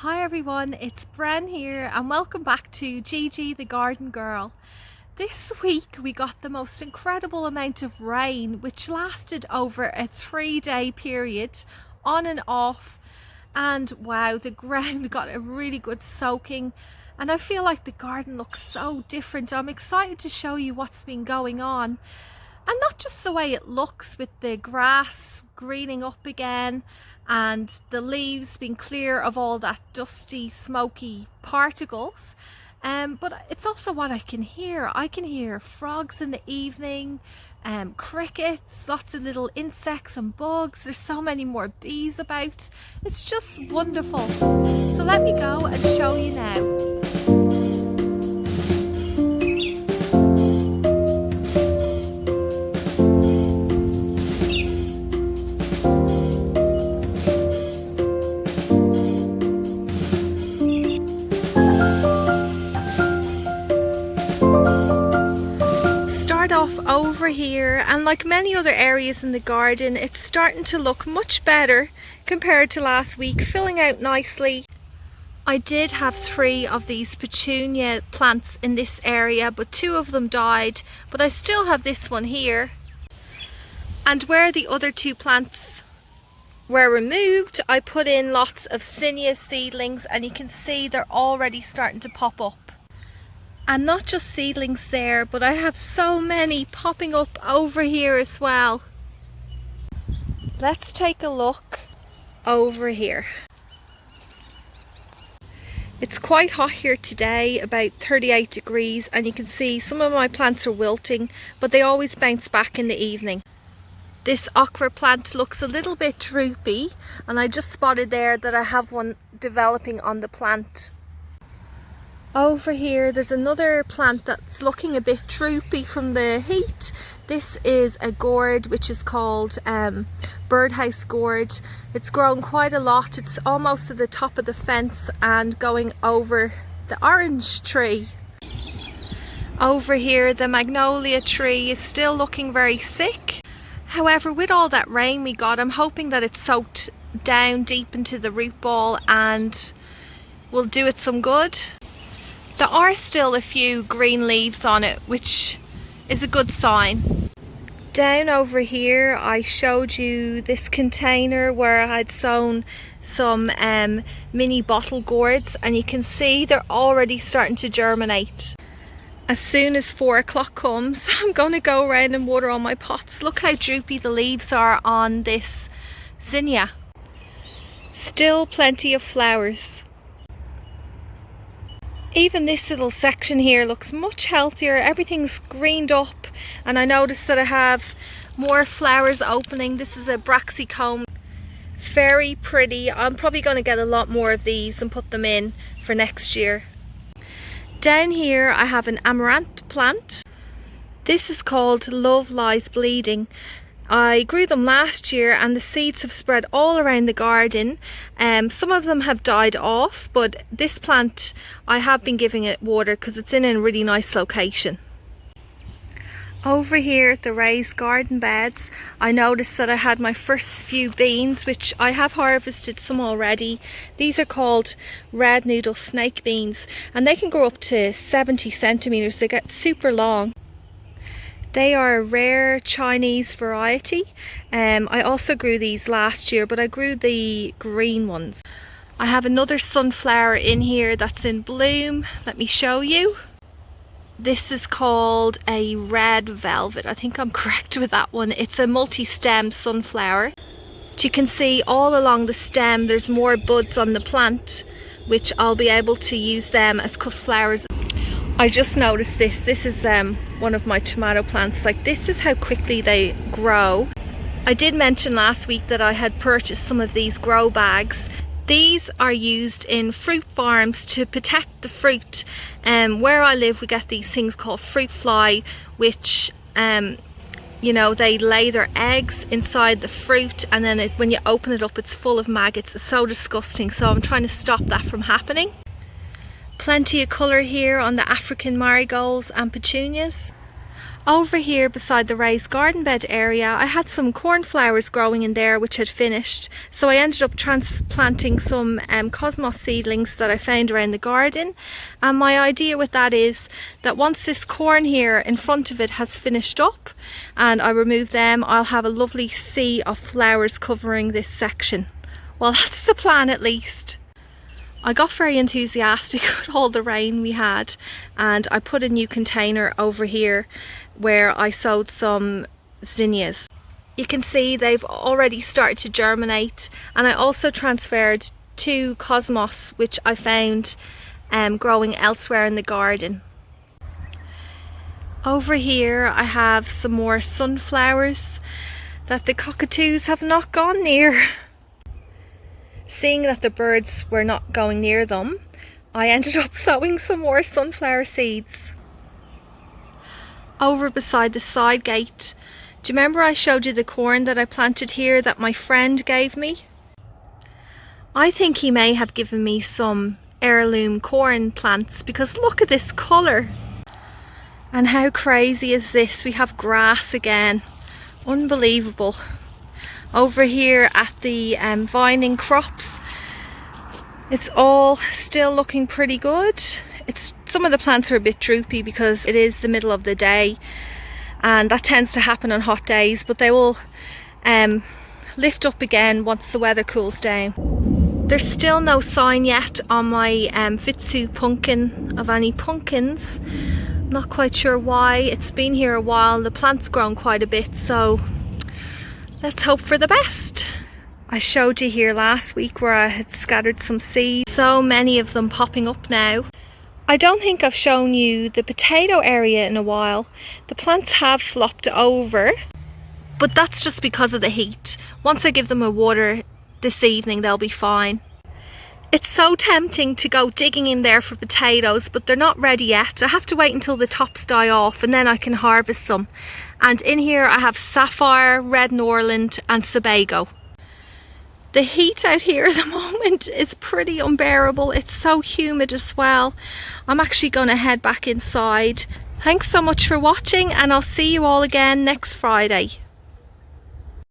Hi everyone, it's Bren here and welcome back to Gigi the Garden Girl. This week we got the most incredible amount of rain which lasted over a 3-day period on and off, and wow, the ground got a really good soaking and I feel like the garden looks so different. I'm excited to show you what's been going on, and not just the way it looks with the grass greening up again and the leaves being clear of all that dusty, smoky particles, but it's also what I can hear. I can hear frogs in the evening, crickets, lots of little insects and bugs. There's so many more bees about. It's just wonderful. So let me go and show you now. Off over here, and like many other areas in the garden, it's starting to look much better compared to last week, filling out nicely. I did have 3 of these petunia plants in this area, but 2 of them died, but I still have this one here. And where the other 2 plants were removed, I put in lots of zinnia seedlings, and you can see they're already starting to pop up. And not just seedlings there, but I have so many popping up over here as well. Let's take a look over here. It's quite hot here today, about 38 degrees, and you can see some of my plants are wilting, but they always bounce back in the evening. This okra plant looks a little bit droopy, and I just spotted there that I have one developing on the plant. Over here there's another plant that's looking a bit droopy from the heat. This is a gourd which is called Birdhouse Gorge. It's grown quite a lot. It's almost to the top of the fence and going over the orange tree. Over here the Magnolia Tree is still looking very sick. However, with all that rain we got, I'm hoping that it's soaked down deep into the root ball and will do it some good. There are still a few green leaves on it, which is a good sign. Down over here I showed you this container where I had sown some mini bottle gourds, and you can see they're already starting to germinate. As soon as 4 o'clock comes, I'm going to go around and water all my pots. Look how droopy the leaves are on this zinnia. Still plenty of flowers. Even this little section here looks much healthier. Everything's greened up, and I noticed that I have more flowers opening. This is a braxicomb. Very pretty. I'm probably going to get a lot more of these and put them in for next year. Down here I have an amaranth plant. This is called Love Lies Bleeding. I grew them last year and the seeds have spread all around the garden. Some of them have died off, but this plant I have been giving it water because it's in a really nice location. Over here at the raised garden beds, I noticed that I had my first few beans, which I have harvested some already. These are called red noodle snake beans, and they can grow up to 70 centimeters. They get super long. They are a rare Chinese variety. I also grew these last year, but I grew the green ones. I have another sunflower in here that's in bloom. Let me show you. This is called a red velvet. I think I'm correct with that one. It's a multi-stem sunflower. But you can see all along the stem there's more buds on the plant, which I'll be able to use them as cut flowers. I just noticed this. This is one of my tomato plants. Like, this is how quickly they grow. I did mention last week that I had purchased some of these grow bags. These are used in fruit farms to protect the fruit. Where I live we get these things called fruit fly, which you know, they lay their eggs inside the fruit, and then when you open it up it's full of maggots. It's so disgusting, so I'm trying to stop that from happening. Plenty of colour here on the African marigolds and petunias. Over here beside the raised garden bed area, I had some cornflowers growing in there which had finished, so I ended up transplanting some cosmos seedlings that I found around the garden. And my idea with that is that once this corn here in front of it has finished up and I remove them, I'll have a lovely sea of flowers covering this section. Well, that's the plan at least. I got very enthusiastic with all the rain we had, and I put a new container over here where I sowed some zinnias. You can see they've already started to germinate, and I also transferred 2 cosmos which I found growing elsewhere in the garden. Over here I have some more sunflowers that the cockatoos have not gone near. Seeing that the birds were not going near them, I ended up sowing some more sunflower seeds. Over beside the side gate, do you remember I showed you the corn that I planted here that my friend gave me? I think he may have given me some heirloom corn plants because look at this colour. And how crazy is this? We have grass again. Unbelievable. Over here at the vining crops, it's all still looking pretty good. Some of the plants are a bit droopy because it is the middle of the day and that tends to happen on hot days, but they will lift up again once the weather cools down. There's still no sign yet on my Fitsu pumpkin of any pumpkins. Not quite sure why. It's been here a while. The plant's grown quite a bit, so let's hope for the best. I showed you here last week where I had scattered some seeds. So many of them popping up now. I don't think I've shown you the potato area in a while. The plants have flopped over, but that's just because of the heat. Once I give them a water this evening, they'll be fine. It's so tempting to go digging in there for potatoes, but they're not ready yet. I have to wait until the tops die off and then I can harvest them. And in here I have Sapphire, Red Norland and Sebago. The heat out here at the moment is pretty unbearable. It's so humid as well. I'm actually going to head back inside. Thanks so much for watching, and I'll see you all again next Friday.